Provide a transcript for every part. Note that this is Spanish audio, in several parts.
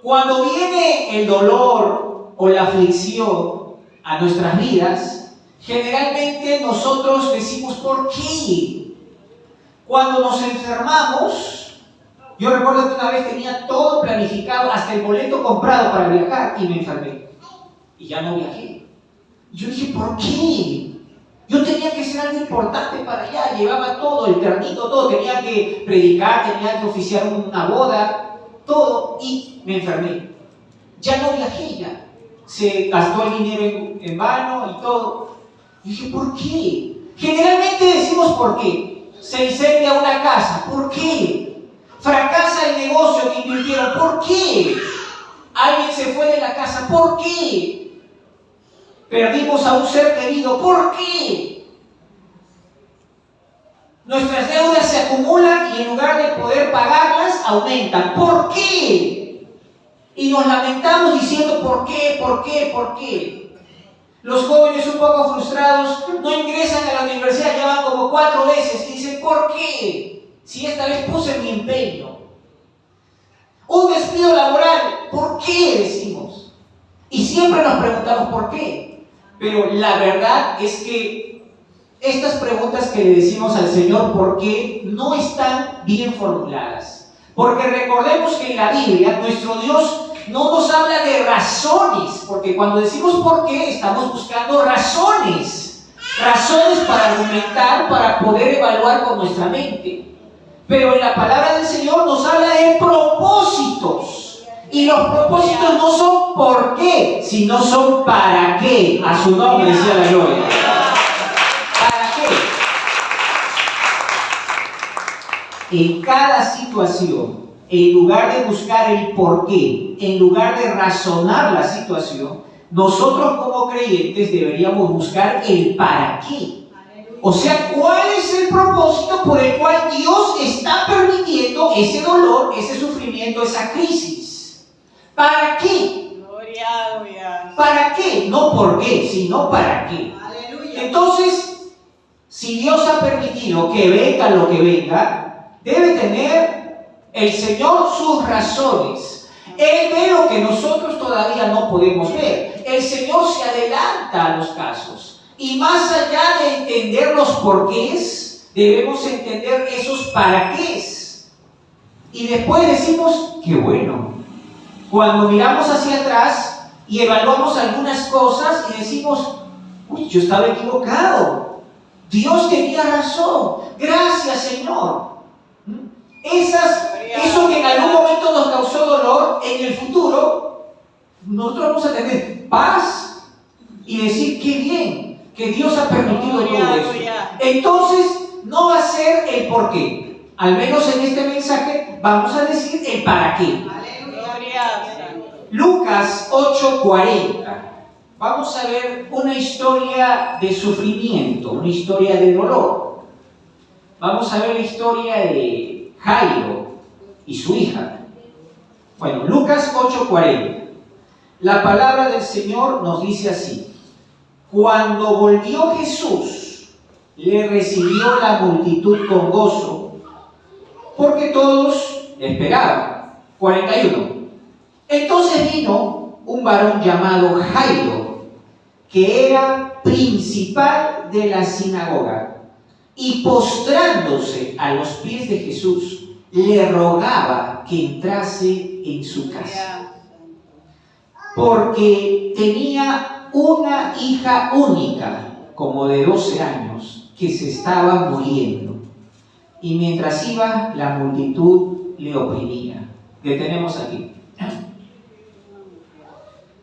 Cuando viene el dolor o la aflicción a nuestras vidas, generalmente nosotros decimos ¿por qué? Cuando nos enfermamos, yo recuerdo que una vez tenía todo planificado, hasta el boleto comprado para viajar y me enfermé. Y ya no viajé. Yo dije, ¿por qué? Yo tenía que ser algo importante para allá, llevaba todo, el ternito, todo, tenía que predicar, tenía que oficiar una boda, todo, y me enfermé. Ya no viajé ya. Se gastó el dinero en vano y todo. Y dije, ¿por qué? Generalmente decimos ¿por qué? Se incendia una casa, ¿por qué? Fracasa el negocio que invirtieron, ¿por qué? Alguien se fue de la casa, ¿por qué? Perdimos a un ser querido, ¿por qué? Nuestras deudas se acumulan y en lugar de poder pagarlas, aumentan, ¿por qué? Y nos lamentamos diciendo ¿por qué? ¿Por qué? ¿Por qué? Los jóvenes un poco frustrados no ingresan a la universidad, ya van como 4 veces y dicen ¿por qué? Si esta vez puse mi empeño. Un despido laboral, ¿por qué? Decimos. Y siempre nos preguntamos ¿por qué? Pero la verdad es que estas preguntas que le decimos al Señor ¿por qué? No están bien formuladas. Porque recordemos que en la Biblia nuestro Dios no nos habla de razones, porque cuando decimos ¿por qué? Estamos buscando razones. Razones para argumentar, para poder evaluar con nuestra mente. Pero en la palabra del Señor nos habla de propósitos. Y los propósitos no son por qué, sino son para qué. A su nombre sea la gloria. ¿Para qué? En cada situación, en lugar de buscar el por qué, en lugar de razonar la situación, nosotros como creyentes deberíamos buscar el para qué. O sea, ¿cuál es el propósito por el cual Dios está permitiendo ese dolor, ese sufrimiento, esa crisis? ¿Para qué? Gloria. ¿Para qué? No por qué, sino para qué. Aleluya. Entonces, si Dios ha permitido que venga lo que venga, debe tener el Señor sus razones. Él ve lo que nosotros todavía no podemos ver. El Señor se adelanta a los casos. Y más allá de entender los porqués, debemos entender esos para qués. Y después decimos, qué bueno. Cuando miramos hacia atrás y evaluamos algunas cosas y decimos, uy, yo estaba equivocado. Dios tenía razón. Gracias, Señor. Eso que en algún momento nos causó dolor, en el futuro, nosotros vamos a tener paz y decir, qué bien, que Dios ha permitido todo eso. Entonces, no va a ser el por qué. Al menos en este mensaje vamos a decir el para qué. Lucas 8:40. Vamos a ver una historia de sufrimiento, una historia de dolor. Vamos a ver la historia de Jairo y su hija. Bueno, Lucas 8:40. La palabra del Señor nos dice así: cuando volvió Jesús, le recibió la multitud con gozo, porque todos le esperaban. 41. Entonces vino un varón llamado Jairo, que era principal de la sinagoga, y postrándose a los pies de Jesús, le rogaba que entrase en su casa, porque tenía una hija única, como de 12 años, que se estaba muriendo, y mientras iba, la multitud le oprimía. Detenemos aquí.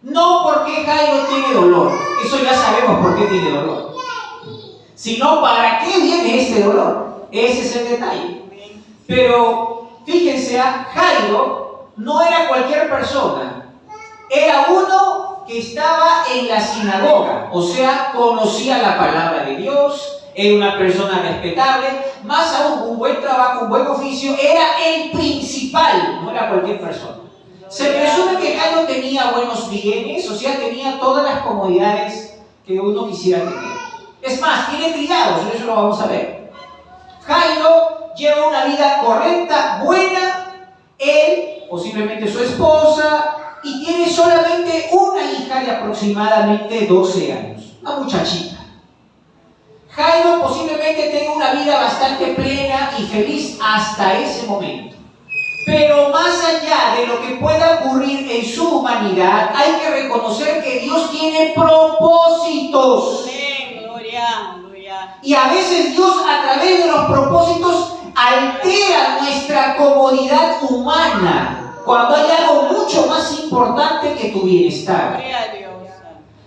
No porque Jairo tiene dolor, eso ya sabemos por qué tiene dolor, sino para qué viene este dolor. Ese es el detalle. Pero fíjense, Jairo no era cualquier persona, era uno que estaba en la sinagoga, o sea, conocía la palabra de Dios, era una persona respetable, más aún un buen trabajo, un buen oficio, era el principal, no era cualquier persona. Se presume que Jairo tenía buenos bienes, o sea, tenía todas las comodidades que uno quisiera tener. Es más, tiene criados, eso lo vamos a ver. Jairo lleva una vida correcta, buena, Él, posiblemente su esposa, y tiene solamente una hija de aproximadamente 12 años, una muchachita. Jairo posiblemente tenga una vida bastante plena y feliz hasta ese momento. Pero más allá de lo que pueda ocurrir en su humanidad, hay que reconocer que Dios tiene propósitos. Gloria, gloria. Y a veces Dios, a través de los propósitos, altera nuestra comodidad humana cuando hay algo mucho más importante que tu bienestar. Gloria a Dios.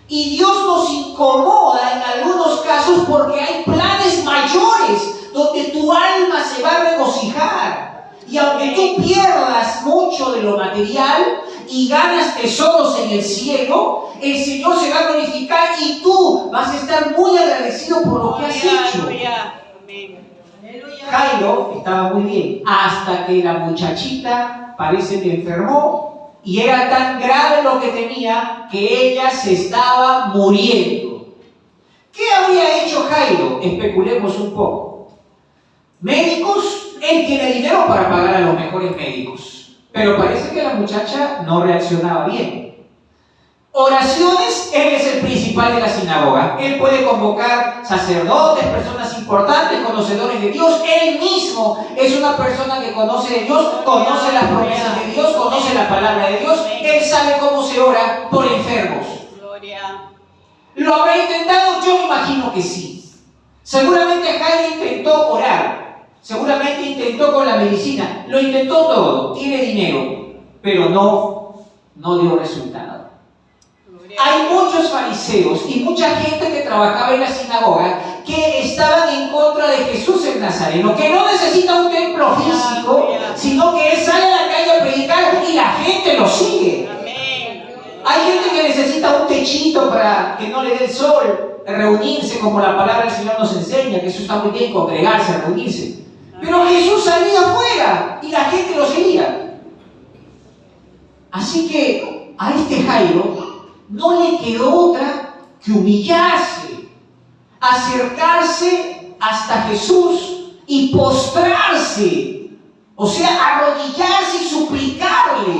Y Dios nos incomoda en algunos casos porque hay planes mayores donde tu alma se va a regocijar. Y aunque tú pierdas mucho de lo material y ganas tesoros en el cielo, el Señor se va a glorificar y tú vas a estar muy agradecido por lo que has hecho. Jairo estaba muy bien hasta que la muchachita parece que enfermó y era tan grave lo que tenía que ella se estaba muriendo. ¿Qué habría hecho Jairo? Especulemos un poco. Médicos. Él tiene dinero para pagar a los mejores médicos, pero parece que la muchacha no reaccionaba bien. Oraciones, él es el principal de la sinagoga. Él puede convocar sacerdotes, personas importantes, conocedores de Dios. Él mismo es una persona que conoce de Dios, conoce las promesas de Dios, conoce la palabra de Dios. Él sabe cómo se ora por enfermos. ¿Lo habrá intentado? Yo me imagino que sí. Seguramente Jairo intentó orar. Seguramente intentó con la medicina, lo intentó todo, tiene dinero, pero no dio resultado. Hay muchos fariseos y mucha gente que trabajaba en la sinagoga que estaban en contra de Jesús el Nazareno, que no necesita un templo físico, sino que él sale a la calle a predicar y la gente lo sigue. Hay gente que necesita un techito para que no le dé el sol, reunirse como la palabra del Señor nos enseña, que eso está muy bien, congregarse, reunirse. Pero Jesús salía afuera y la gente lo seguía. Así que a este Jairo no le quedó otra que humillarse, acercarse hasta Jesús y postrarse. O sea, arrodillarse y suplicarle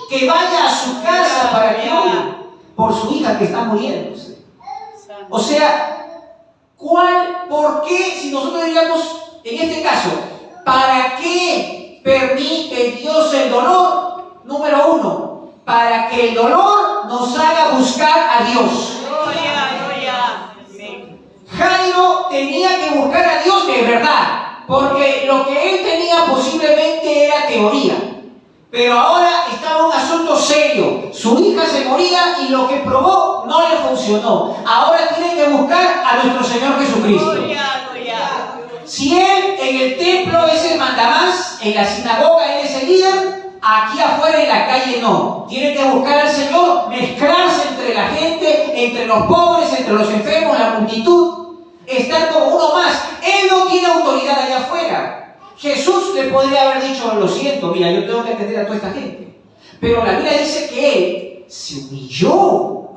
que vaya a su casa para que ore por su hija que está muriéndose. O sea, ¿por qué? Si nosotros diríamos, en este caso, ¿para qué permite Dios el dolor? Número uno, para que el dolor nos haga buscar a Dios. Jairo tenía que buscar a Dios de verdad, porque lo que él tenía posiblemente era teoría. Pero ahora estaba un asunto serio. Su hija se moría y lo que probó no le funcionó. Ahora tiene que buscar a nuestro Señor Jesucristo. Si él en el templo es el mandamás, en la sinagoga él es el líder, aquí afuera en la calle no. Tiene que buscar al Señor, mezclarse entre la gente, entre los pobres, entre los enfermos, la multitud, estar como uno más. Él no tiene autoridad allá afuera. Jesús le podría haber dicho, lo siento, mira, yo tengo que atender a toda esta gente. Pero la Biblia dice que él se humilló.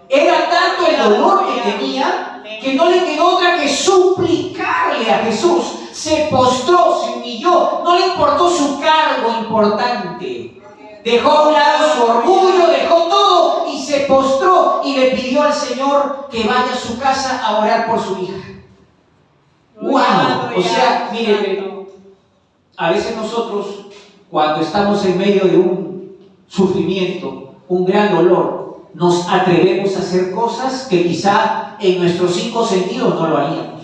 Era tanto el dolor que tenía que no le quedó otra que suplicarle a Jesús. Se postró, se humilló, no le importó su cargo importante. Dejó a un lado su orgullo, dejó todo y se postró y le pidió al Señor que vaya a su casa a orar por su hija. ¡Wow! O sea, miren, a veces nosotros, cuando estamos en medio de un sufrimiento, un gran dolor, nos atrevemos a hacer cosas que quizá en nuestros 5 sentidos no lo haríamos.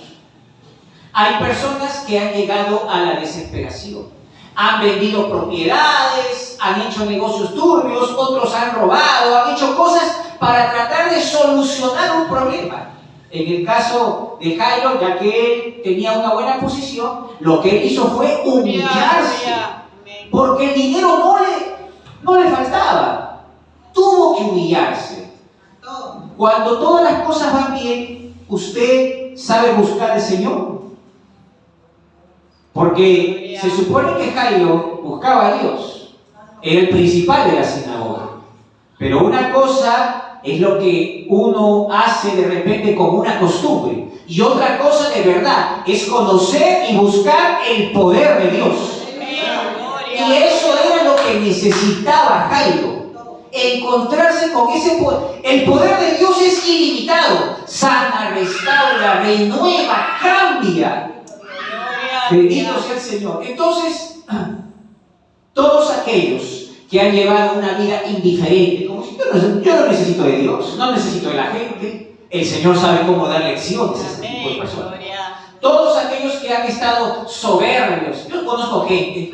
Hay personas que han llegado a la desesperación. Han vendido propiedades, han hecho negocios turbios, otros han robado, han hecho cosas para tratar de solucionar un problema. En el caso de Jairo, ya que él tenía una buena posición, lo que él hizo fue humillarse. Porque el dinero no le faltaba. Tuvo que humillarse. Cuando todas las cosas van bien, ¿usted sabe buscar al Señor? Porque se supone que Jairo buscaba a Dios. Era el principal de la sinagoga. Pero una cosa es lo que uno hace de repente como una costumbre. Y otra cosa de verdad es conocer y buscar el poder de Dios. Y eso era que necesitaba Jairo. Encontrarse con ese poder. El poder de Dios es ilimitado. Sana, restaura, renueva, cambia. Bendito sea el Señor. Entonces, todos aquellos que han llevado una vida indiferente, como si yo no necesito de Dios, no necesito de la gente, el Señor sabe cómo dar lecciones a ese tipo de personas. Todos aquellos que han estado soberbios, yo conozco gente,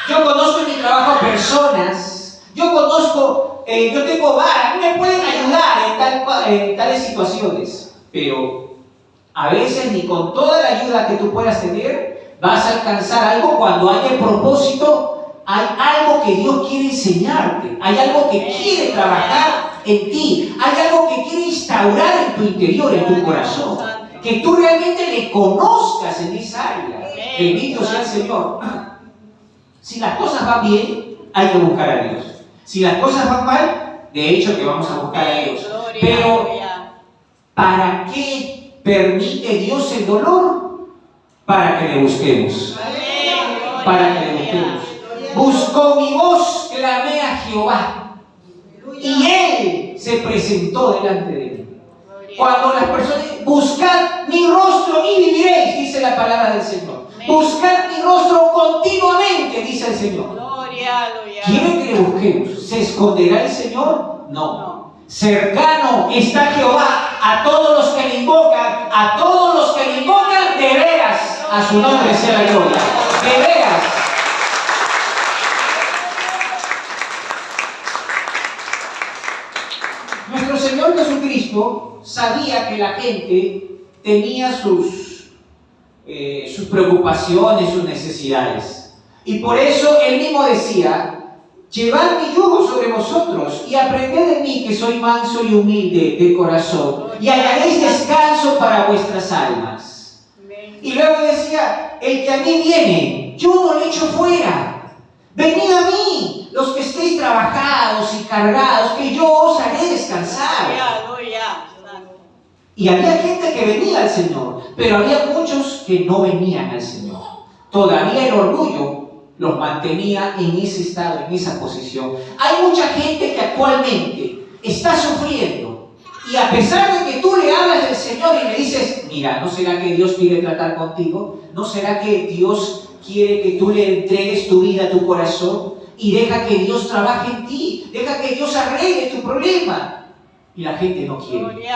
yo conozco en mi trabajo personas, yo tengo varas, me pueden ayudar en tales situaciones, pero a veces ni con toda la ayuda que tú puedas tener vas a alcanzar algo cuando hay el propósito. Hay algo que Dios quiere enseñarte, hay algo que quiere trabajar en ti, hay algo que quiere instaurar en tu interior, en tu corazón, que tú realmente le conozcas en esa área. Bendito sea el Señor. Si las cosas van bien, hay que buscar a Dios. Si las cosas van mal, de hecho que vamos a buscar a Dios. Pero, ¿para qué permite Dios el dolor? Para que le busquemos. Para que le busquemos. Buscó mi voz, clamé a Jehová, y Él se presentó delante de mí. Cuando las personas buscad mi rostro y viviréis, dice la palabra del Señor. Buscad mi rostro continuamente, dice el Señor. ¿Quiere que le busquemos? ¿Se esconderá el Señor? No. Cercano está Jehová a todos los que le invocan, a todos los que le invocan, de veras, a su nombre sea la gloria. De veras. Nuestro Señor Jesucristo sabía que la gente tenía sus preocupaciones, sus necesidades. Y por eso Él mismo decía: llevad mi yugo sobre vosotros y aprended de mí, que soy manso y humilde de corazón, y hallaréis descanso para vuestras almas. Y luego decía: el que a mí viene, yo no le echo fuera. Venid a mí, los que estéis trabajados y cargados, que yo os haré descansar. Y había gente que venía al Señor, pero había muchos que no venían al Señor. Todavía el orgullo los mantenía en ese estado, en esa posición. Hay mucha gente que actualmente está sufriendo, y a pesar de que tú le hablas del Señor y le dices: mira, ¿no será que Dios quiere tratar contigo? ¿No será que Dios quiere que tú le entregues tu vida, tu corazón, y deja que Dios trabaje en ti, deja que Dios arregle tu problema? Y la gente no quiere.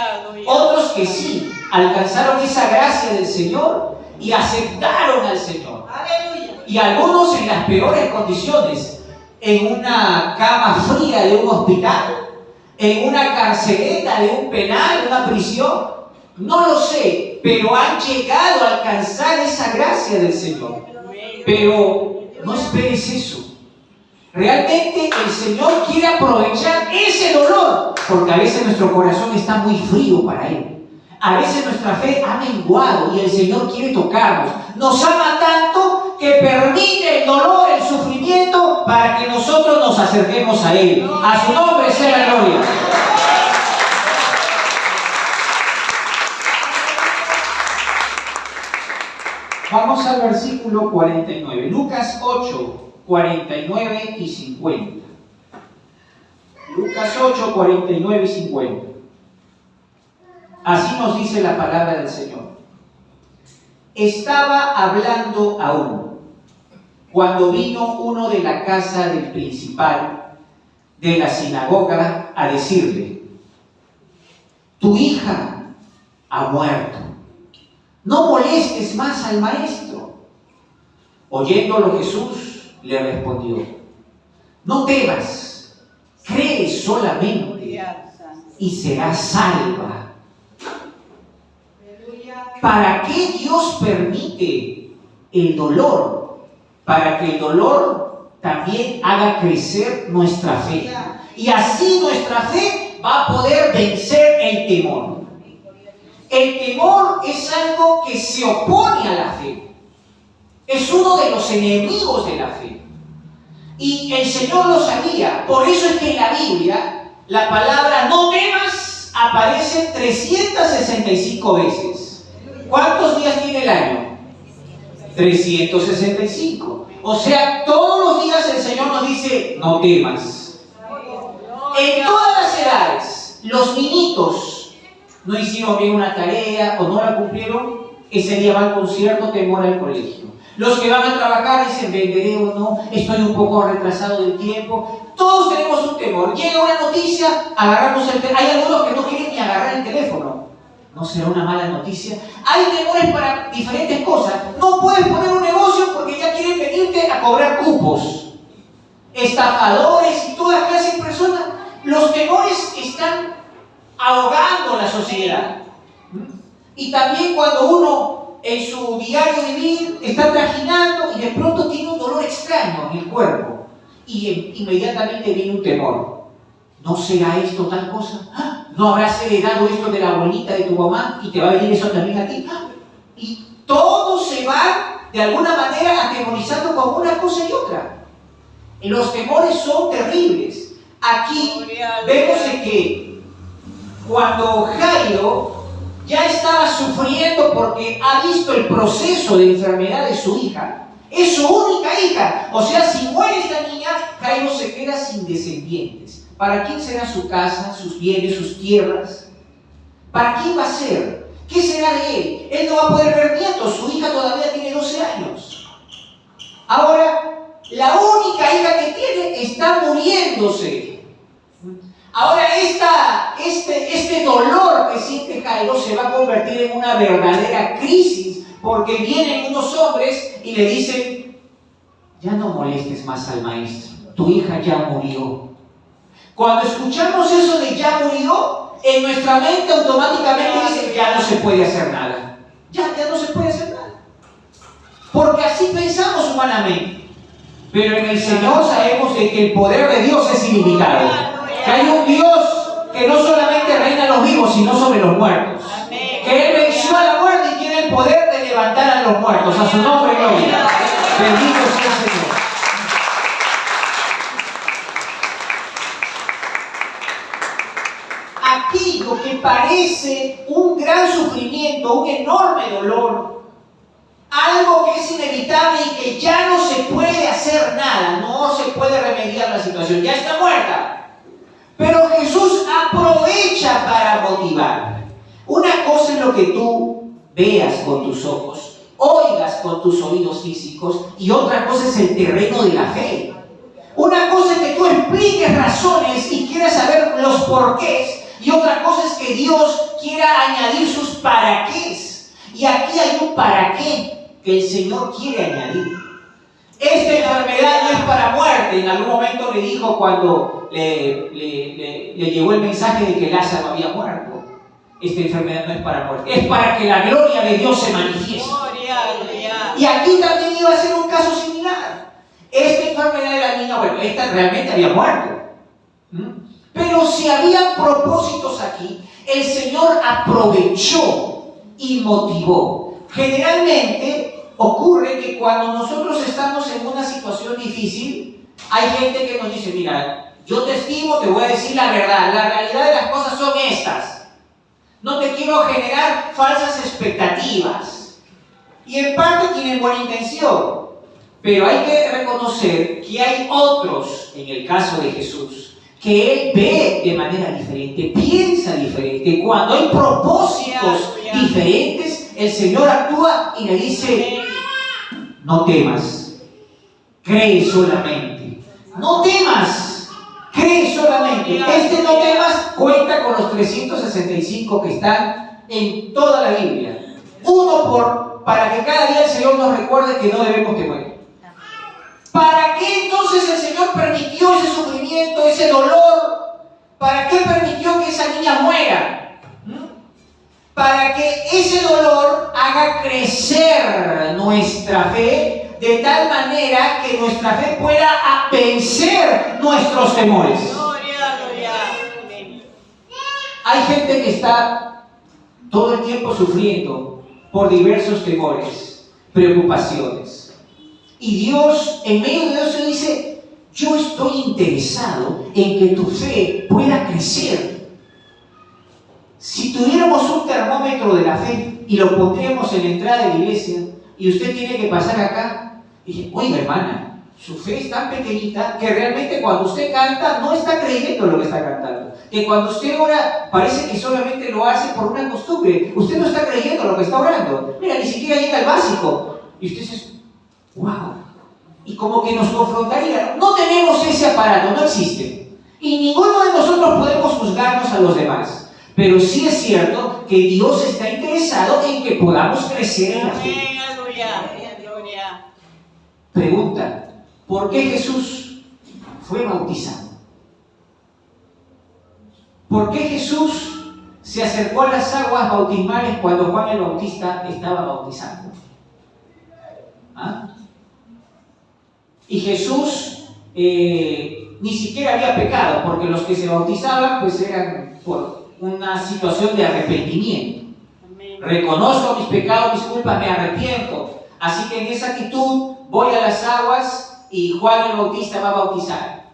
Otros que sí, alcanzaron esa gracia del Señor y aceptaron al Señor. Y algunos en las peores condiciones, en una cama fría de un hospital, en una carceleta de un penal, de una prisión, no lo sé, pero han llegado a alcanzar esa gracia del Señor. Pero no esperes eso. Realmente el Señor quiere aprovechar ese dolor, porque a veces nuestro corazón está muy frío para Él. A veces nuestra fe ha menguado y el Señor quiere tocarnos. Nos ama tanto que permite el dolor, el sufrimiento, para que nosotros nos acerquemos a Él. A su nombre sea la gloria. Vamos al versículo 49. Lucas 8, 49 y 50. Lucas 8, 49 y 50. Así nos dice la palabra del Señor. Estaba hablando aún cuando vino uno de la casa del principal de la sinagoga a decirle: tu hija ha muerto, no molestes más al maestro. Oyéndolo Jesús le respondió: no temas, cree solamente y serás salva. ¿Para qué Dios permite el dolor? Para que el dolor también haga crecer nuestra fe. Y así nuestra fe va a poder vencer el temor. El temor es algo que se opone a la fe. Es uno de los enemigos de la fe. Y el Señor lo sabía. Por eso es que en la Biblia la palabra no temas aparece 365 veces. ¿Cuántos días tiene el año? 365. O sea, todos los los días el Señor nos dice, no temas. En todas las edades, los niñitos no hicieron bien una tarea o no la cumplieron, ese día van al concierto, temor al colegio. Los que van a trabajar dicen, venderé o no, estoy un poco retrasado del tiempo. Todos tenemos un temor. Llega una noticia, agarramos el teléfono. Hay algunos que no quieren ni agarrar el teléfono. ¿No será una mala noticia? Hay temores para diferentes cosas. No puedes poner un negocio porque ya quieren venirte a cobrar cupos. Estafadores y toda clase de personas. Los temores están ahogando a la sociedad. Y también cuando uno en su diario vivir está trajinando y de pronto tiene un dolor extraño en el cuerpo y inmediatamente viene un temor. ¿No será esto tal cosa? ¿No habrás heredado esto de la abuelita de tu mamá y te va a venir eso también a ti? Y todo se va de alguna manera atemorizando con una cosa y otra. Los temores son terribles. Aquí vemos que cuando Jairo ya estaba sufriendo porque ha visto el proceso de enfermedad de su hija, es su única hija. O sea, si muere esta niña, Jairo se queda sin descendientes. ¿Para quién será su casa, sus bienes, sus tierras? ¿Para quién va a ser? ¿Qué será de él? Él no va a poder ver nietos, su hija todavía tiene 12 años. Ahora, la única hija que tiene está muriéndose. Ahora este dolor que siente Jairo se va a convertir en una verdadera crisis, porque vienen unos hombres y le dicen, ya no molestes más al maestro, tu hija ya murió. Cuando escuchamos eso de ya murió, en nuestra mente automáticamente dice, ya no se puede hacer nada. Ya no se puede hacer nada. Porque así pensamos humanamente. Pero en el Señor sabemos de que el poder de Dios es ilimitado. Que hay un Dios que no solamente reina a los vivos, sino sobre los muertos. Que Él venció a la muerte y tiene el poder de levantar a los muertos. A su nombre, gloria. Bendito sea el Señor. Aquello que parece un gran sufrimiento, un enorme dolor, algo que es inevitable y que ya no se puede hacer nada, no se puede remediar la situación, ya está muerta. Pero Jesús aprovecha para motivar. Una cosa es lo que tú veas con tus ojos, oigas con tus oídos físicos, y otra cosa es el terreno de la fe. Una cosa es que tú expliques razones y quieras saber los porqués, y otra cosa es que Dios quiera añadir sus para qués. Y aquí hay un para qué que el Señor quiere añadir. Esta enfermedad no es para muerte. En algún momento le dijo cuando le llegó el mensaje de que Lázaro había muerto. Esta enfermedad no es para muerte. Es para que la gloria de Dios se manifieste. Y aquí también iba a ser un caso similar. Esta enfermedad de la niña, bueno, esta realmente había muerto. Pero si había propósitos aquí, el Señor aprovechó y motivó. Generalmente ocurre que cuando nosotros estamos en una situación difícil, hay gente que nos dice, mira, yo te estimo, te voy a decir la verdad. La realidad de las cosas son estas. No te quiero generar falsas expectativas. Y en parte tienen buena intención. Pero hay que reconocer que hay otros, en el caso de Jesús, que Él ve de manera diferente, piensa diferente. Cuando hay propósitos diferentes, el Señor actúa y le dice, no temas, cree solamente. No temas, cree solamente. Este no temas cuenta con los 365 que están en toda la Biblia. Uno para que cada día el Señor nos recuerde que no debemos temer. ¿Para qué entonces el Señor permitió ese sufrimiento, ese dolor? ¿Para qué permitió que esa niña muera? Para que ese dolor haga crecer nuestra fe de tal manera que nuestra fe pueda vencer nuestros temores. Hay gente que está todo el tiempo sufriendo por diversos temores, preocupaciones. Y Dios, en medio de eso, dice, yo estoy interesado en que tu fe pueda crecer. Si tuviéramos un termómetro de la fe y lo pondríamos en la entrada de la iglesia, y usted tiene que pasar acá, y dice, oiga hermana, Su fe es tan pequeñita que realmente cuando usted canta no está creyendo lo que está cantando. Que cuando usted ora parece que solamente lo hace por una costumbre. Usted no está creyendo lo que está orando. Mira, ni siquiera llega al básico. Y usted dice, wow. Y como que nos confrontaría. No tenemos ese aparato, no existe. Y ninguno de nosotros podemos juzgarnos a los demás. Pero sí es cierto que Dios está interesado en que podamos crecer en la fe. Amén, aleluya. Gloria. Pregunta. ¿Por qué Jesús fue bautizado? ¿Por qué Jesús se acercó a las aguas bautismales cuando Juan el Bautista estaba bautizando? ¿Ah? Y Jesús ni siquiera había pecado, porque los que se bautizaban pues eran por una situación de arrepentimiento. Amén. Reconozco mis pecados, mis culpas, me arrepiento. Así que en esa actitud voy a las aguas y Juan el Bautista va a bautizar.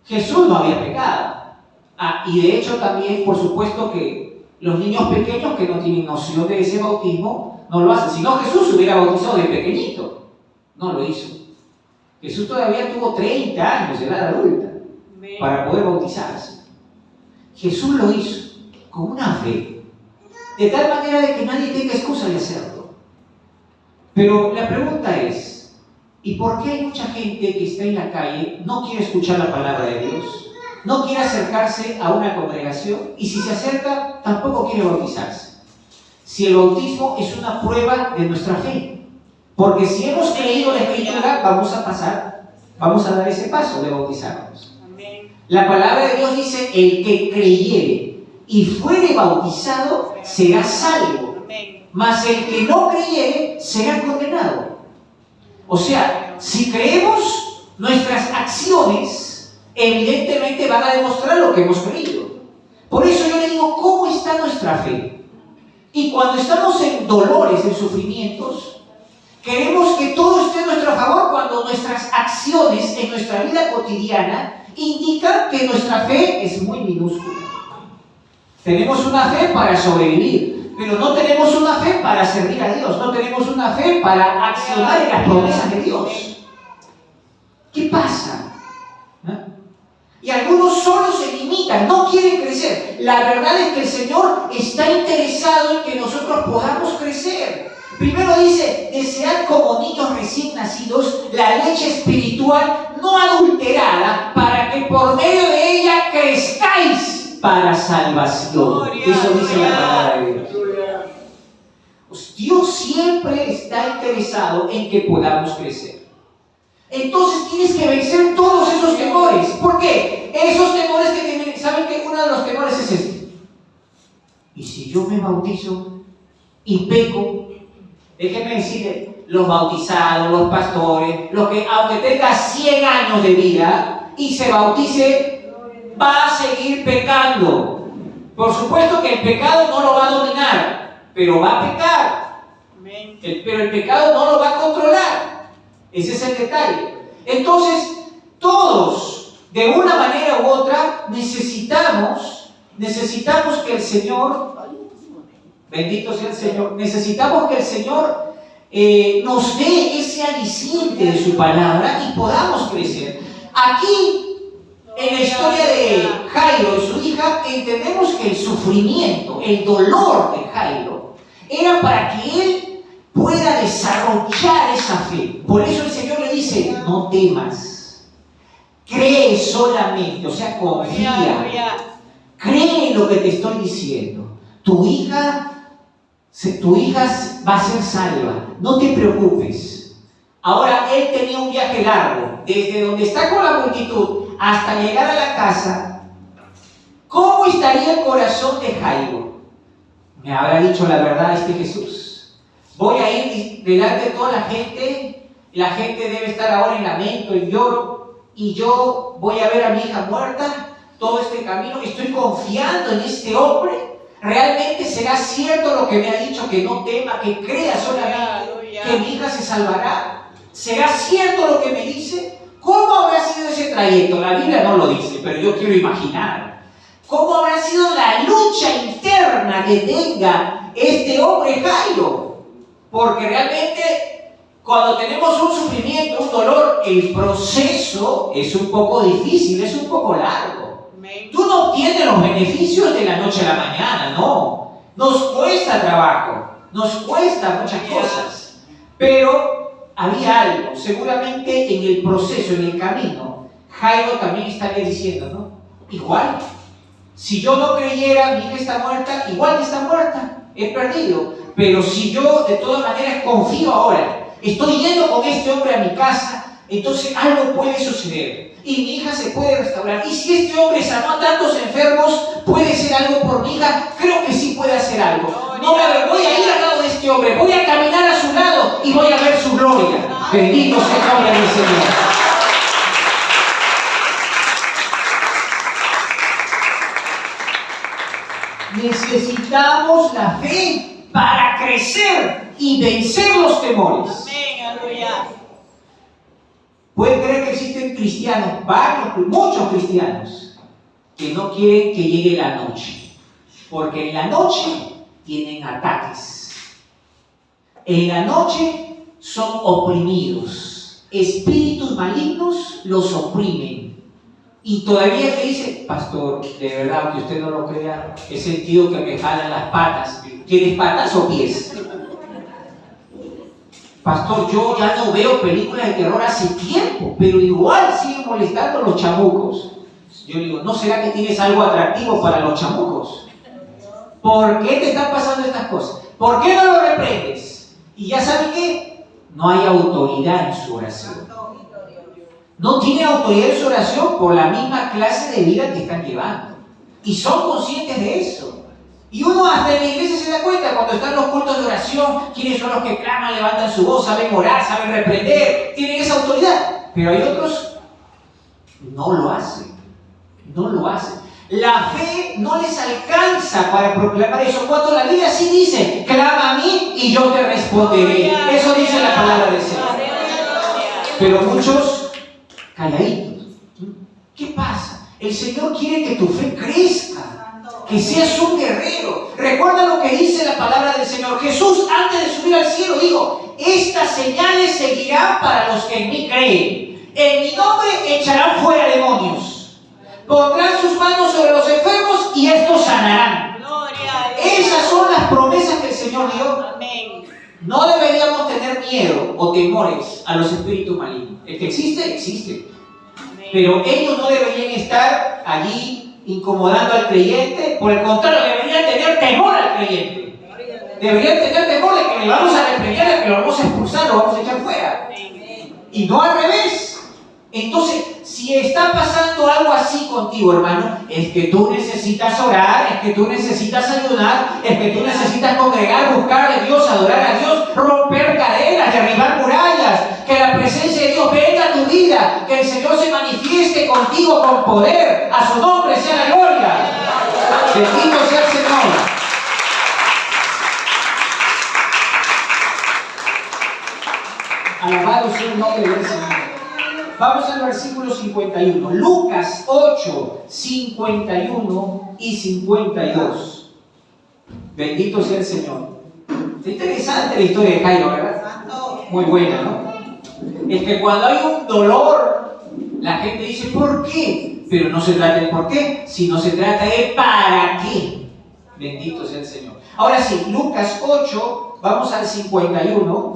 Jesús no había pecado. Y de hecho también, por supuesto que los niños pequeños que no tienen noción de ese bautismo, no lo hacen. Si no, Jesús se hubiera bautizado de pequeñito. No lo hizo. Jesús todavía tuvo 30 años de edad adulta para poder bautizarse. Jesús lo hizo con una fe, de tal manera de que nadie tenga excusa de hacerlo. Pero la pregunta es, ¿y por qué hay mucha gente que está en la calle, no quiere escuchar la palabra de Dios, no quiere acercarse a una congregación y si se acerca tampoco quiere bautizarse? Si el bautismo es una prueba de nuestra fe, porque si hemos creído la Escritura, vamos a dar ese paso de bautizarnos. La palabra de Dios dice, el que creyere y fuere bautizado será salvo, mas el que no creyere será condenado. O sea, si creemos, nuestras acciones evidentemente van a demostrar lo que hemos creído. Por eso yo le digo, ¿cómo está nuestra fe? Y cuando estamos en dolores, en sufrimientos, queremos que todo esté a nuestro favor cuando nuestras acciones en nuestra vida cotidiana indican que nuestra fe es muy minúscula. Tenemos una fe para sobrevivir, pero no tenemos una fe para servir a Dios, no tenemos una fe para accionar en las promesas de Dios. ¿Qué pasa? ¿Ah? Y algunos solo se limitan, no quieren crecer. La verdad es que el Señor está interesado en que nosotros podamos crecer. Primero dice, desead como niños recién nacidos la leche espiritual no adulterada, para que por medio de ella crezcáis para salvación. Eso dice la palabra de Dios. Pues Dios siempre está interesado en que podamos crecer. Entonces tienes que vencer todos esos temores. ¿Por qué? Esos temores que tienen, ¿saben que uno de los temores es este? ¿Y si yo me bautizo y peco? Déjenme decirle, los bautizados, los pastores, los que aunque tenga 100 años de vida y se bautice, va a seguir pecando. Por supuesto que el pecado no lo va a dominar, pero va a pecar. Pero el pecado no lo va a controlar. Ese es el detalle. Entonces, todos, de una manera u otra, necesitamos que el Señor, bendito sea el Señor, necesitamos que el Señor nos dé ese aliciente de su palabra y podamos crecer. Aquí, en la historia de Jairo y su hija, entendemos que el sufrimiento, el dolor de Jairo, era para que él pueda desarrollar esa fe. Por eso el Señor le dice, no temas, cree solamente, o sea, confía, cree en lo que te estoy diciendo. Tu hija va a ser salva, no te preocupes. Ahora, él tenía un viaje largo, desde donde está con la multitud hasta llegar a la casa. ¿Cómo estaría el corazón de Jairo? Me habrá dicho la verdad este Jesús. Voy a ir delante de toda la gente debe estar ahora en lamento, en lloro, y yo voy a ver a mi hija muerta todo este camino, estoy confiando en este hombre. ¿Realmente será cierto lo que me ha dicho, que no tema, que crea solamente que mi hija se salvará? ¿Será cierto lo que me dice? ¿Cómo habrá sido ese trayecto? La Biblia no lo dice, pero yo quiero imaginar. ¿Cómo habrá sido la lucha interna que tenga este hombre Jairo? Porque realmente Cuando tenemos un sufrimiento, un dolor, el proceso es un poco difícil, es un poco largo. Tú no obtienes los beneficios de la noche a la mañana, no. Nos cuesta trabajo, nos cuesta muchas cosas. Pero había algo, seguramente en el proceso, en el camino, Jairo también estaría diciendo, ¿no? Igual, si yo no creyera, mi hija está muerta, igual que está muerta, he perdido. Pero si yo de todas maneras confío ahora, estoy yendo con este hombre a mi casa, entonces algo puede suceder y mi hija se puede restaurar. Y si este hombre sanó a tantos enfermos, puede ser algo por mi hija, creo que sí puede hacer algo. No me voy a ir al lado de este hombre, voy a caminar a su lado y voy a ver su gloria. Bendito sea el nombre del Señor. Necesitamos la fe para crecer y vencer los temores. Amén, aleluya. Pueden creer que existen cristianos, muchos cristianos, que no quieren que llegue la noche, porque en la noche tienen ataques. En la noche son oprimidos, espíritus malignos los oprimen. Y todavía te dice, pastor, de verdad, aunque usted no lo crea, he sentido que me jalan las patas. ¿Tienes patas o pies? Pastor, yo ya no veo películas de terror hace tiempo, pero igual siguen molestando los chamucos. Yo digo, ¿no será que tienes algo atractivo para los chamucos? ¿Por qué te están pasando estas cosas? ¿Por qué no lo reprendes? Y ya saben qué, no hay autoridad en su oración. No tiene autoridad en su oración por la misma clase de vida que están llevando. Y son conscientes de eso. Y uno hasta en la iglesia se da cuenta cuando están los cultos de oración, quiénes son los que claman, levantan su voz, saben orar, saben reprender, tienen esa autoridad. Pero hay otros, no lo hacen. No lo hacen. La fe no les alcanza para proclamar eso. Cuando la Biblia sí dice, clama a mí y yo te responderé. Eso dice la palabra del Señor. Pero muchos calladitos. ¿Qué pasa? El Señor quiere que tu fe crezca, que seas un guerrero. Recuerda lo que dice la palabra del Señor. Jesús, antes de subir al cielo, dijo, estas señales seguirán para los que en mí creen. En mi nombre echarán fuera demonios. Pondrán sus manos sobre los enfermos y estos sanarán. Esas son las promesas que el Señor dio. Amén. No deberíamos tener miedo o temores a los espíritus malignos. El que existe, existe. Pero ellos no deberían estar allí incomodando al creyente. Por el contrario, deberían tener temor al creyente. Deberían tener temor de que le vamos a reprender, de que lo vamos a expulsar, lo vamos a echar fuera. Y no al revés. Entonces, si está pasando algo así contigo, hermano, es que tú necesitas orar, es que tú necesitas ayunar, es que tú necesitas congregar, buscar a Dios, adorar a Dios, romper cadenas, derribar murallas, que la presencia de Dios venga a tu vida, que el Señor se manifieste contigo con poder. A su nombre sea la gloria. Bendito sea el Señor. Alabado sea el nombre del Señor. Vamos al versículo 51. Lucas 8, 51 y 52. Bendito sea el Señor. Está interesante la historia de Jairo, ¿verdad? Muy buena, ¿no? Es que cuando hay un dolor, la gente dice, ¿por qué? Pero no se trata de por qué, sino se trata de para qué. Bendito sea el Señor. Ahora sí, Lucas 8, vamos al 51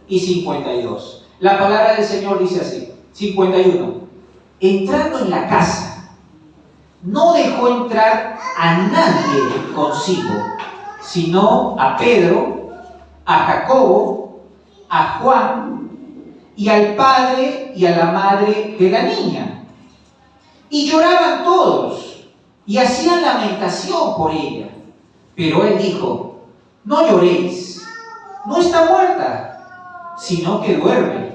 y 52. La palabra del Señor dice así, 51. Entrando en la casa, no dejó entrar a nadie consigo, sino a Pedro, a Jacobo, a Juan y al padre y a la madre de la niña. Y lloraban todos y hacían lamentación por ella. Pero él dijo, no lloréis, no está muerta, sino que duerme.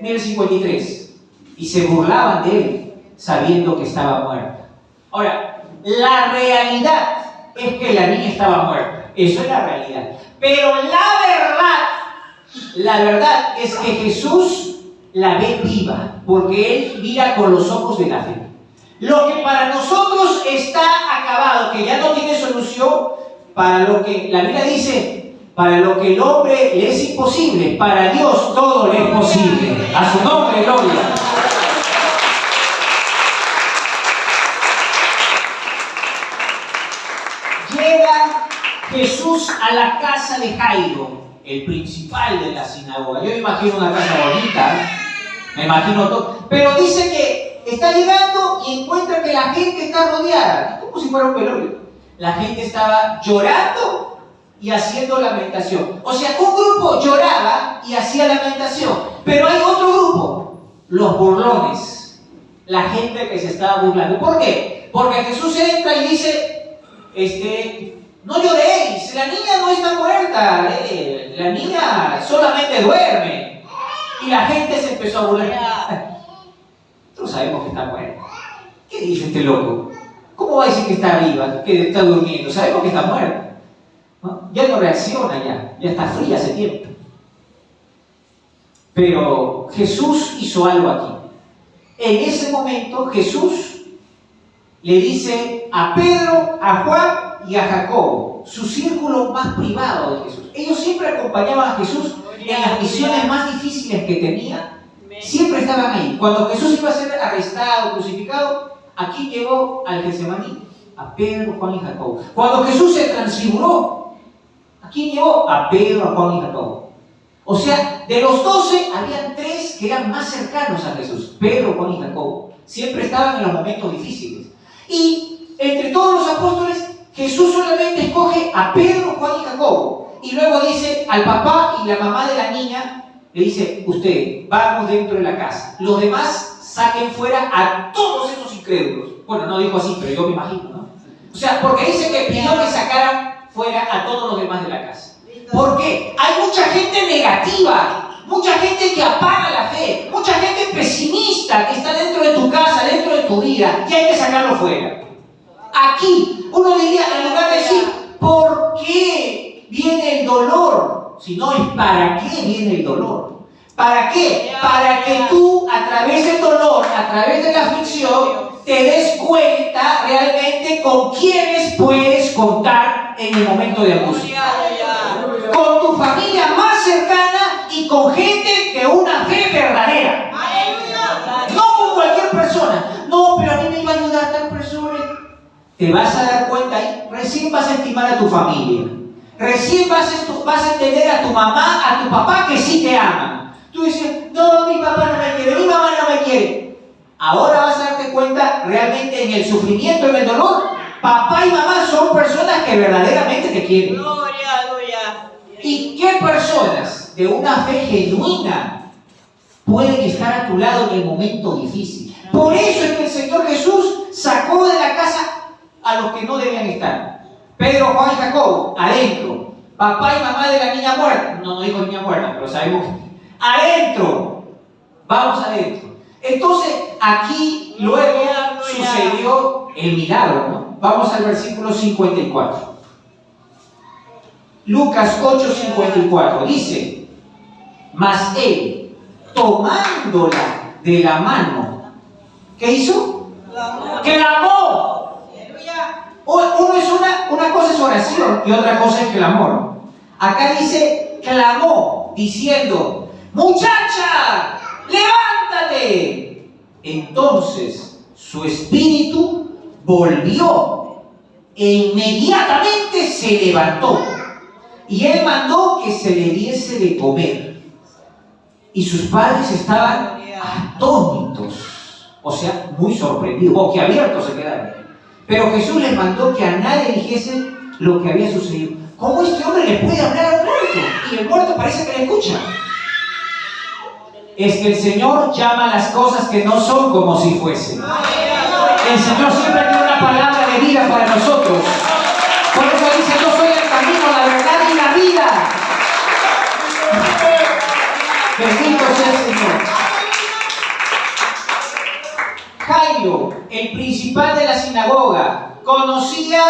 Mira el 53. Y se burlaban de él, sabiendo que estaba muerta. Ahora, la realidad es que la niña estaba muerta. Eso es la realidad. Pero la verdad es que Jesús la ve viva, porque Él mira con los ojos de la fe. Lo que para nosotros está acabado, que ya no tiene solución, para lo que la Biblia dice, Para lo que el hombre le es imposible, para Dios todo le es posible. A su nombre, gloria. Llega Jesús a la casa de Jairo, el principal de la sinagoga. Yo me imagino una casa bonita, me imagino todo. Pero dice que está llegando y encuentra que la gente está rodeada, como si fuera un velorio. La gente estaba llorando y haciendo lamentación. O sea, un grupo lloraba y hacía lamentación, pero hay otro grupo, los burlones, la gente que se estaba burlando. ¿Por qué? Porque Jesús entra y dice, no lloréis, la niña no está muerta, la niña solamente duerme. Y la gente se empezó a burlar. Nosotros sabemos que está muerta. ¿Qué dice este loco? ¿Cómo va a decir que está viva, que está durmiendo? Sabemos que está muerta, ¿no? Ya no reacciona, ya está fría hace tiempo. Pero Jesús hizo algo aquí. En ese momento Jesús le dice a Pedro, a Juan y a Jacobo, su círculo más privado de Jesús. Ellos siempre acompañaban a Jesús en las misiones más difíciles que tenía. Siempre estaban ahí. Cuando Jesús iba a ser arrestado, crucificado, aquí llegó al Getsemaní, a Pedro, Juan y Jacobo. Cuando Jesús se transfiguró, aquí llegó a Pedro, a Juan y Jacobo. O sea, de los 12, habían 3 que eran más cercanos a Jesús, Pedro, Juan y Jacobo. Siempre estaban en los momentos difíciles. Y entre todos los apóstoles, Jesús solamente escoge a Pedro, Juan y Jacobo. Y luego dice al papá y la mamá de la niña, le dice, usted, vamos dentro de la casa. Los demás saquen fuera a todos esos incrédulos. Bueno, no dijo así, pero yo me imagino, ¿no? O sea, porque dice que pidió que sacaran fuera a todos los demás de la casa. ¿Por qué? Hay mucha gente negativa, mucha gente que apaga la fe, mucha gente pesimista que está dentro de tu casa, dentro de tu vida, y hay que sacarlo fuera. Aquí, uno diría, en lugar de decir, ¿por qué viene el dolor? Si no es ¿para qué viene el dolor? ¿Para qué? Para que tú, a través del dolor, a través de la aflicción, te des cuenta realmente con quiénes puedes contar en el momento de angustia. Con tu familia más cercana y con gente de una fe verdadera. No con cualquier persona. No, pero a mí me iba a ayudar tal persona. Te vas a dar cuenta ahí, recién vas a estimar a tu familia. Recién vas a entender a tu mamá, a tu papá que sí te aman. Tú dices, no, mi papá no me quiere, mi mamá no me quiere. Ahora vas a darte cuenta realmente en el sufrimiento, en el dolor. Papá y mamá son personas que verdaderamente te quieren. Gloria, gloria. ¿Y qué personas de una fe genuina pueden estar a tu lado en el momento difícil? Por eso es que el Señor Jesús sacó de la casa a los que no debían estar. Pedro, Juan y Jacobo, adentro. Papá y mamá de la niña muerta. No dijo niña muerta, pero sabemos que adentro. Vamos adentro. Entonces, aquí luego sucedió el milagro, ¿no? Vamos al versículo 54. Lucas 8:54 dice, mas él, tomándola de la mano, ¿qué hizo? ¡Clamó! Uno es una cosa es oración y otra cosa es clamor. Acá dice, clamó, diciendo, muchacha, levántate. Entonces su espíritu volvió e inmediatamente se levantó. Y él mandó que se le diese de comer. Y sus padres estaban atónitos, o sea, muy sorprendidos, boquiabiertos se quedaron. Pero Jesús les mandó que a nadie dijese lo que había sucedido. ¿Cómo este hombre le puede hablar a un muerto? Y el muerto parece que le escucha. Es que el Señor llama las cosas que no son como si fuesen. El Señor siempre tiene una palabra de vida para nosotros. Por eso dice, yo soy el camino, la verdad y la vida. Bendito sea el Señor. Jairo, el principal de la sinagoga, conocía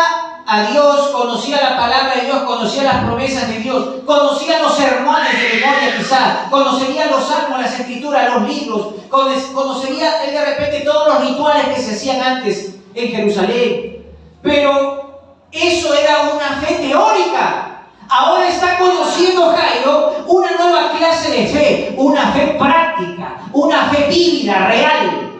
a Dios, conocía la palabra de Dios, conocía las promesas de Dios, conocía los sermones de memoria quizás, conocería los salmos, las escrituras, los libros, conocería él de repente todos los rituales que se hacían antes en Jerusalén. Pero eso era una fe teórica. Ahora está conociendo Jairo una nueva clase de fe, una fe práctica, una fe vívida, real.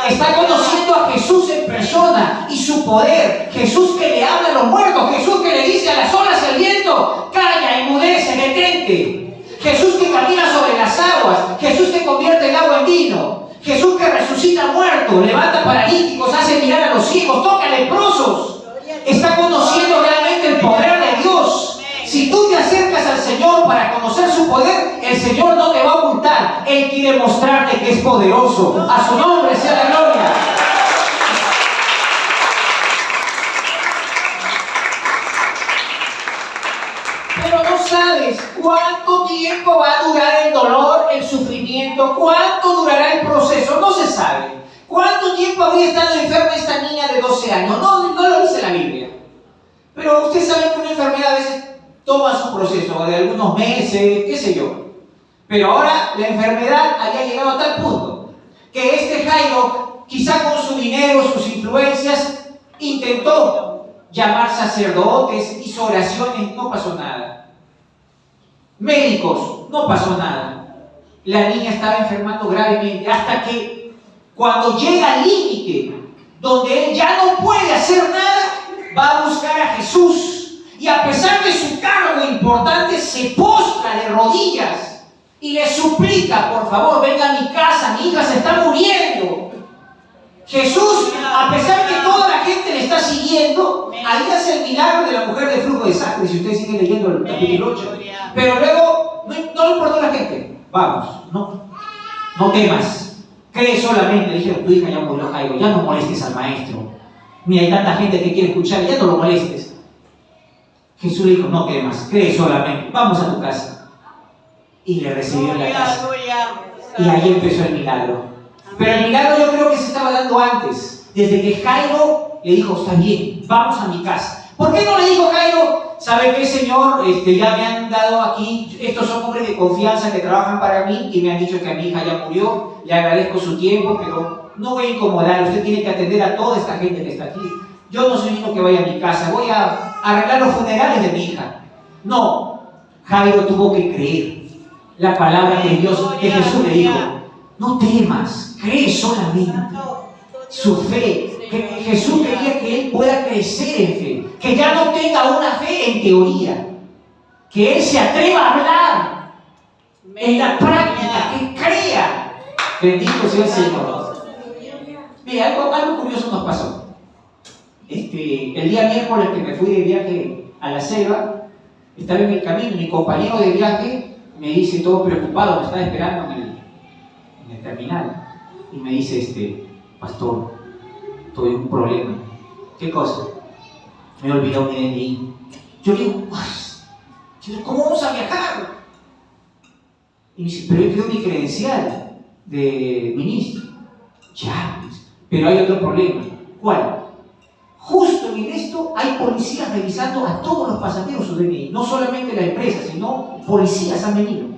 Está conociendo a Jesús en persona y su poder. Jesús que le habla a los muertos, Jesús que le dice a las olas y al viento, calla, enmudece, detente. Jesús que camina sobre las aguas, Jesús que convierte el agua en vino, Jesús que resucita muertos, levanta paralíticos, hace mirar a los ciegos, toca a leprosos. Está conociendo realmente el poder de Dios. Si tú te acercas al Señor para conocer su poder, el Señor no te va a ocultar. Él quiere mostrarte que es poderoso. A su nombre sea la gloria. Pero no sabes cuánto tiempo va a durar el dolor, el sufrimiento, cuánto durará el proceso. No se sabe. ¿Cuánto tiempo habría estado enferma esta niña de 12 años? No lo dice la Biblia. Pero usted sabe que una enfermedad a veces toma su proceso de algunos meses, qué sé yo. Pero ahora la enfermedad había llegado a tal punto que este Jairo, quizá con su dinero, sus influencias, intentó llamar sacerdotes, hizo oraciones, no pasó nada. Médicos, no pasó nada. La niña estaba enfermando gravemente hasta que cuando llega al límite donde él ya no puede hacer nada, va a buscar a Jesús. Y a pesar de su cargo importante, se postra de rodillas y le suplica, por favor, venga a mi casa, mi hija se está muriendo. Jesús, a pesar que toda la gente le está siguiendo, ahí hace el milagro de la mujer de flujo de sangre, si ustedes siguen leyendo el capítulo 8. Pero luego, no le importó a la gente. Vamos, no temas, cree solamente. Le dijeron, tu hija ya murió, Jairo, ya no molestes al maestro. Mira, hay tanta gente que quiere escuchar, ya no lo molestes. Jesús le dijo, no temas, cree solamente, vamos a tu casa. Y le recibió en la casa. Y ahí empezó el milagro. Pero el milagro yo creo que se estaba dando antes, desde que Jairo le dijo, está bien, vamos a mi casa. ¿Por qué no le dijo Jairo, sabe qué, Señor? Ya me han dado aquí, estos son hombres de confianza que trabajan para mí y me han dicho que a mi hija ya murió, le agradezco su tiempo, pero no voy a incomodar, usted tiene que atender a toda esta gente que está aquí. Yo no soy el único que vaya a mi casa, voy a arreglar los funerales de mi hija. No, Jairo tuvo que creer la palabra que Jesús le dijo. No temas, cree solamente. Su fe, que Jesús quería que él pueda crecer en fe, que ya no tenga una fe en teoría, que él se atreva a hablar en la práctica, que crea. Bendito sea el Señor. Mira, algo curioso nos pasó. El día miércoles que me fui de viaje a la selva, estaba en el camino y mi compañero de viaje me dice, todo preocupado, me estaba esperando en el terminal, y me dice, pastor, tuve un problema. ¿Qué cosa? Me he olvidado mi DNI. Yo le digo, ¿cómo vamos a viajar? Y me dice, pero yo tengo mi credencial de ministro. Ya, pero hay otro problema. ¿Cuál? Justo en esto hay policías revisando a todos los pasajeros su DNI. No solamente la empresa, sino policías han venido.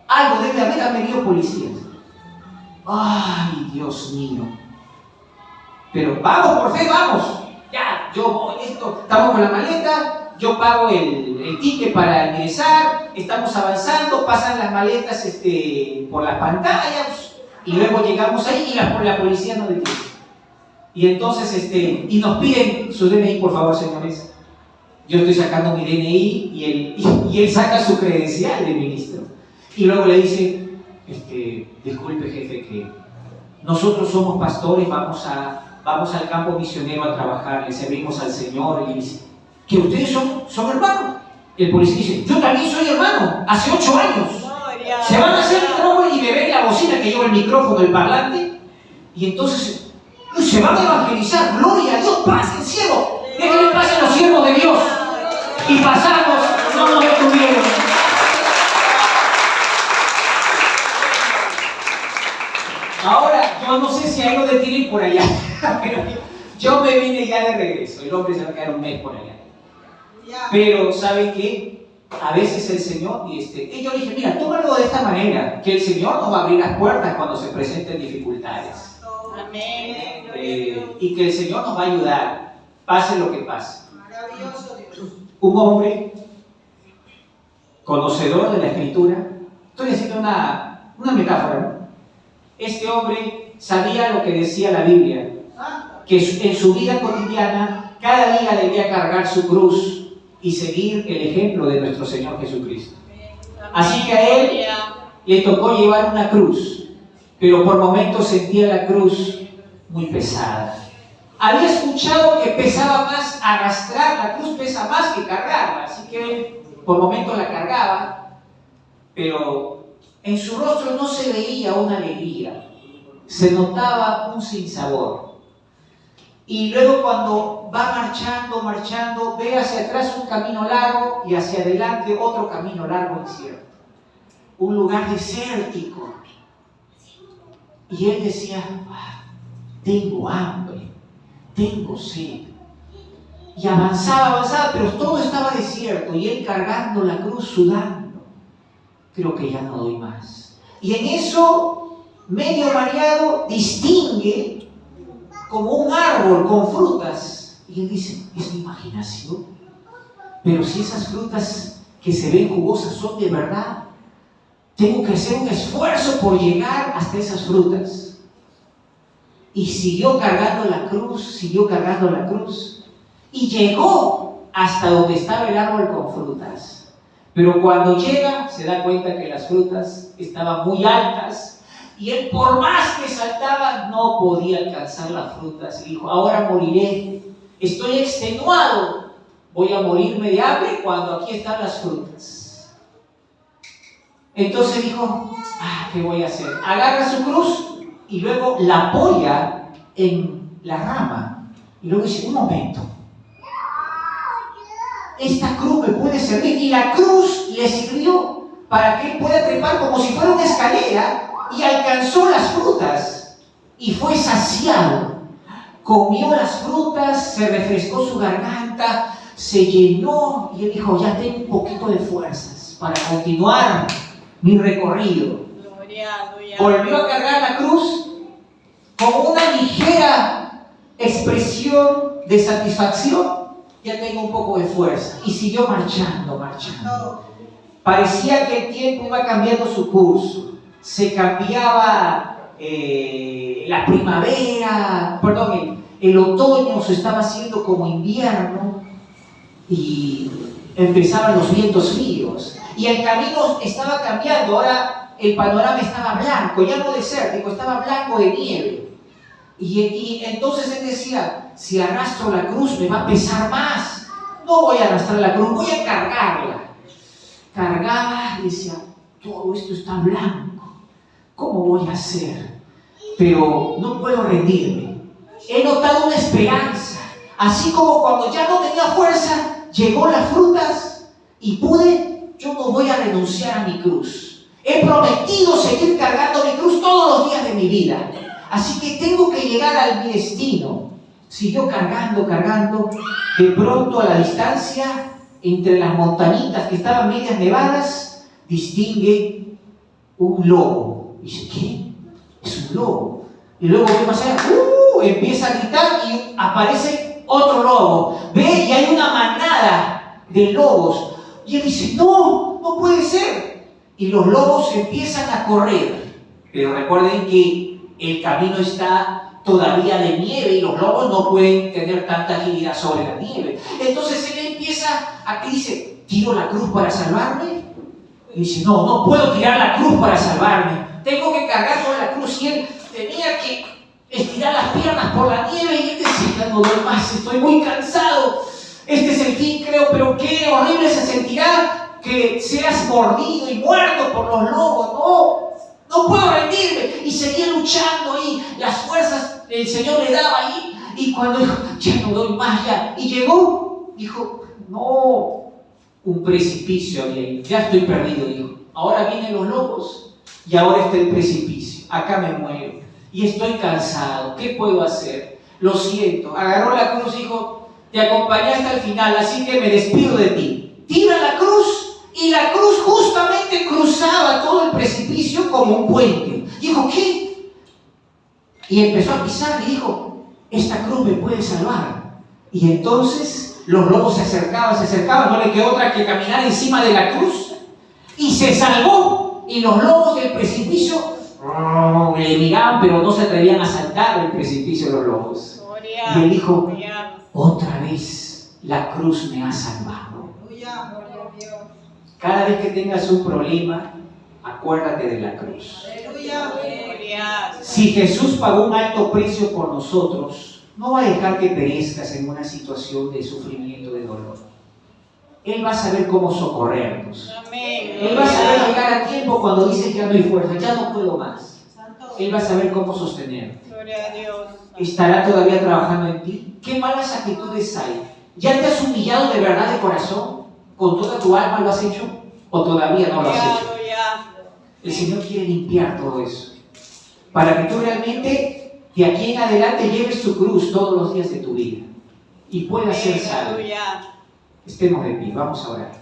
Algo debe haber, han venido policías. Ay, Dios mío. Pero vamos, por fe, vamos. Ya, yo voy, estamos con la maleta, yo pago el ticket para ingresar, estamos avanzando, pasan las maletas por las pantallas, y luego llegamos ahí y la policía nos detiene. Y entonces, y nos piden su DNI, por favor, señores. Yo estoy sacando mi DNI y él saca su credencial de ministro. Y luego le dice, disculpe, jefe, que nosotros somos pastores, vamos al campo misionero a trabajar, le servimos al Señor. Y dice, ¿que ustedes son hermanos? Y el policía dice, yo también soy hermano, hace 8 años. Se van a hacer el trabajo y me ven la bocina que lleva el micrófono, el parlante, y entonces se van a evangelizar. Gloria a Dios, pasen, cielo. Déjenme pasar los siervos de Dios. Y pasamos, no nos detuvieron. Ahora, yo no sé si hay lo detienen por allá, pero yo me vine ya de regreso. El hombre se va a quedar un mes por allá. Pero, ¿saben qué? A veces el Señor, y yo le dije, mira, tómalo de esta manera, que el Señor nos va a abrir las puertas cuando se presenten dificultades. Amén. Y que el Señor nos va a ayudar, pase lo que pase. Maravilloso Dios. Un hombre conocedor de la Escritura. Estoy haciendo una metáfora, ¿no? Este hombre sabía lo que decía la Biblia, que en su vida cotidiana cada día debía cargar su cruz y seguir el ejemplo de nuestro Señor Jesucristo. Así que a él le tocó llevar una cruz, pero por momentos sentía la cruz muy pesada. Había escuchado que pesaba más arrastrar, la cruz pesa más que cargarla, así que por momentos la cargaba, pero en su rostro no se veía una alegría, se notaba un sinsabor. Y luego cuando va marchando, ve hacia atrás un camino largo y hacia adelante otro camino largo y incierto. Un lugar desértico. Y él decía, tengo hambre, tengo sed. Y avanzaba, pero todo estaba desierto y él cargando la cruz, sudando. Creo que ya no doy más. Y en eso, medio mareado, distingue como un árbol con frutas. Y él dice, es mi imaginación. Pero si esas frutas que se ven jugosas son de verdad, tengo que hacer un esfuerzo por llegar hasta esas frutas. Y siguió cargando la cruz, y llegó hasta donde estaba el árbol con frutas. Pero cuando llega, se da cuenta que las frutas estaban muy altas, y él, por más que saltaba, no podía alcanzar las frutas. Y dijo, ahora moriré, estoy extenuado, voy a morirme de hambre cuando aquí están las frutas. Entonces dijo, ¿qué voy a hacer? Agarra su cruz y luego la apoya en la rama. Y luego dice, un momento, esta cruz me puede servir. Y la cruz le sirvió para que él pueda trepar como si fuera una escalera, y alcanzó las frutas y fue saciado. Comió las frutas, se refrescó su garganta, se llenó y él dijo, ya tengo un poquito de fuerzas para continuar mi recorrido. Volvió a cargar la cruz con una ligera expresión de satisfacción. Ya tengo un poco de fuerza. Y siguió marchando. Parecía que el tiempo iba cambiando su curso. Se cambiaba la primavera, el otoño se estaba haciendo como invierno y empezaban los vientos fríos. Y el camino estaba cambiando, ahora el panorama estaba blanco, ya no desértico, estaba blanco de nieve. Y entonces él decía, si arrastro la cruz me va a pesar más. No voy a arrastrar la cruz, voy a cargarla. Cargaba y decía, todo esto está blanco, ¿cómo voy a hacer? Pero no puedo rendirme. He notado una esperanza, así como cuando ya no tenía fuerza, llegó las frutas y pude. Yo no voy a renunciar a mi cruz. He prometido seguir cargando mi cruz todos los días de mi vida. Así que tengo que llegar a mi destino. Siguió cargando. De pronto, a la distancia, entre las montañitas que estaban medias nevadas, distingue un lobo. Dice, ¿qué? Es un lobo. Y luego, ¿qué pasa? Empieza a gritar y aparece otro lobo. Ve, y hay una manada de lobos. Y él dice, no puede ser. Y los lobos empiezan a correr. Pero recuerden que el camino está todavía de nieve y los lobos no pueden tener tanta agilidad sobre la nieve. Entonces él empieza a que dice, ¿tiro la cruz para salvarme? Y dice, no puedo tirar la cruz para salvarme. Tengo que cargar con la cruz. Y él tenía que estirar las piernas por la nieve y él decía, no doy más, estoy muy cansado. Este es el fin, creo, pero qué horrible se sentirá que seas mordido y muerto por los lobos. No puedo rendirme. Y seguía luchando ahí, las fuerzas el Señor le daba ahí. Y cuando dijo, ya no doy más, ya. Y llegó, dijo, no, un precipicio había ahí. Ya estoy perdido, dijo. Ahora vienen los lobos y ahora está el precipicio. Acá me muero y estoy cansado. ¿Qué puedo hacer? Lo siento. Agarró la cruz y dijo, te acompañé hasta el final, así que me despido de ti. Tira la cruz y la cruz justamente cruzaba todo el precipicio como un puente. Dijo, ¿qué? Y empezó a pisar y dijo, esta cruz me puede salvar. Y entonces los lobos se acercaban, no le quedó otra que caminar encima de la cruz y se salvó. Y los lobos del precipicio le miraban, pero no se atrevían a saltar el precipicio de los lobos. Gloria. Y él dijo, Gloria. otra vez la cruz me ha salvado. Cada vez que tengas un problema, acuérdate de la cruz. Gloria. Si Jesús pagó un alto precio por nosotros, no va a dejar que perezcas en una situación de sufrimiento, de dolor. Él va a saber cómo socorrernos. Amén. Él va a saber llegar a tiempo cuando dices ya no hay fuerza, ya no puedo más. Él va a saber cómo sostenerte. Gloria a Dios. ¿Estará todavía trabajando en ti? ¿Qué malas actitudes hay? ¿Ya te has humillado de verdad de corazón? ¿Con toda tu alma lo has hecho? ¿O todavía no lo has Gloria, hecho? gloria. El Señor quiere limpiar todo eso, para que tú realmente de aquí en adelante lleves tu cruz todos los días de tu vida y puedas ser salvo. Aleluya. Estemos de pie, vamos a orar.